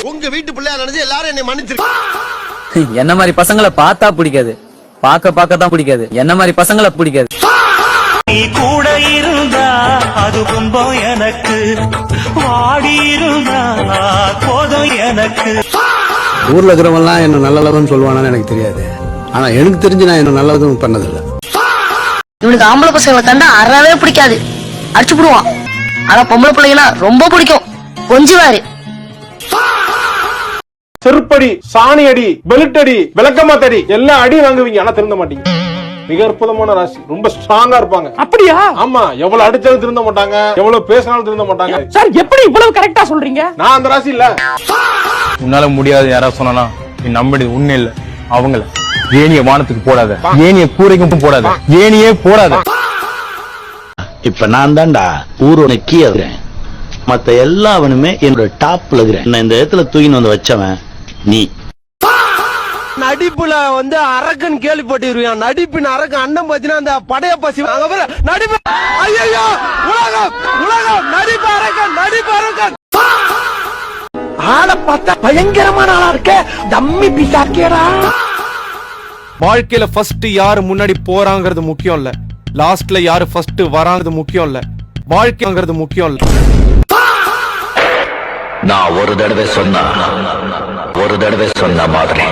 உங்க வீட்டு பிள்ளையா நினைச்சு எல்லாரும் என்னை மன்னிச்சிருக்க. என்ன மாதிரி பசங்களை பார்த்தா பிடிக்காது, பார்க்க தான் பிடிக்காது. என்ன மாதிரி பசங்களை பிடிக்காது. நீ கூட இருந்தா அது ரொம்ப எனக்கு, வாடி இருந்தா போதும் எனக்கு. ஊர்ல இருக்கிறவங்கலாம் என்ன நல்லதுன்னு சொல்லுவானு எனக்கு தெரியாது. ஆனா எனக்கு தெரிஞ்சு நான் என்ன நல்லதும் பண்ணதில்லை. இவனுக்கு ஆம்பளை பசங்களை கண்டா அறவே பிடிக்காது, அடிச்சு போடுவான். ஆனா பொம்பளை பிள்ளைங்கன்னா ரொம்ப பிடிக்கும், கொஞ்சுவாரு. செருப்படி, சாணி அடி, பெல்ட் அடி, விளக்கமாத்தடி எல்லா அடி வாங்குவீங்க, ஆனா திருந்த மாட்டீங்க. மிக அற்புதமான ராசி, ரொம்ப ஸ்ட்ராங்கா இருப்பாங்க. அப்படியா? ஆமா, எவ்வளவு அடிச்சாலும் திருந்த மாட்டாங்க, எவ்வளவு பேசினாலும் திருந்த மாட்டாங்க. சார் எப்படி இவ்வளவு கரெக்டா சொல்றீங்க? நான் அந்த ராசி இல்ல. உன்னால முடியாது யாராவது சொன்னா நீ நம்பிடுது உண்மை இல்ல அவங்கள. ஏனிய வானத்துக்கு போடாத, ஏனிய கூரைக்கும் போடாத, ஏனியே போடாத. இப்ப நான் தான்டா ஊரோட கீழே, மத்த எல்லாவனுமே என்னோட டாப்ல இருக்கிறேன். நான் இந்த இடத்துல தூக்கின்னு வந்து வச்சவன் நீ. நடிப்புல அரக்கன் கேள்விப்பட்டிருவியான். நடிப்பின் அரக்கன் அண்ணன் பாத்தீங்கன்னா அந்த படைய பசி நடிப்பு. ஐயோ, உலகம் உலகம் நடிப்பு அரக்கன், நடிப்பு அரக்கன். ஆளை பார்த்தா பயங்கரமான ஆளா இருக்க, தம்மி பிசாக்கேடா. வாழ்க்கையில ஃபர்ஸ்ட் யாரு முன்னாடி போறாங்கிறது முக்கியம் இல்ல, லாஸ்ட்ல யாரு ஃபர்ஸ்ட் வராங்கிறது முக்கியம் இல்ல, வாழ்க்கைங்கிறது முக்கியம் இல்ல. நான் ஒரு தடவை சொன்ன மாதிரி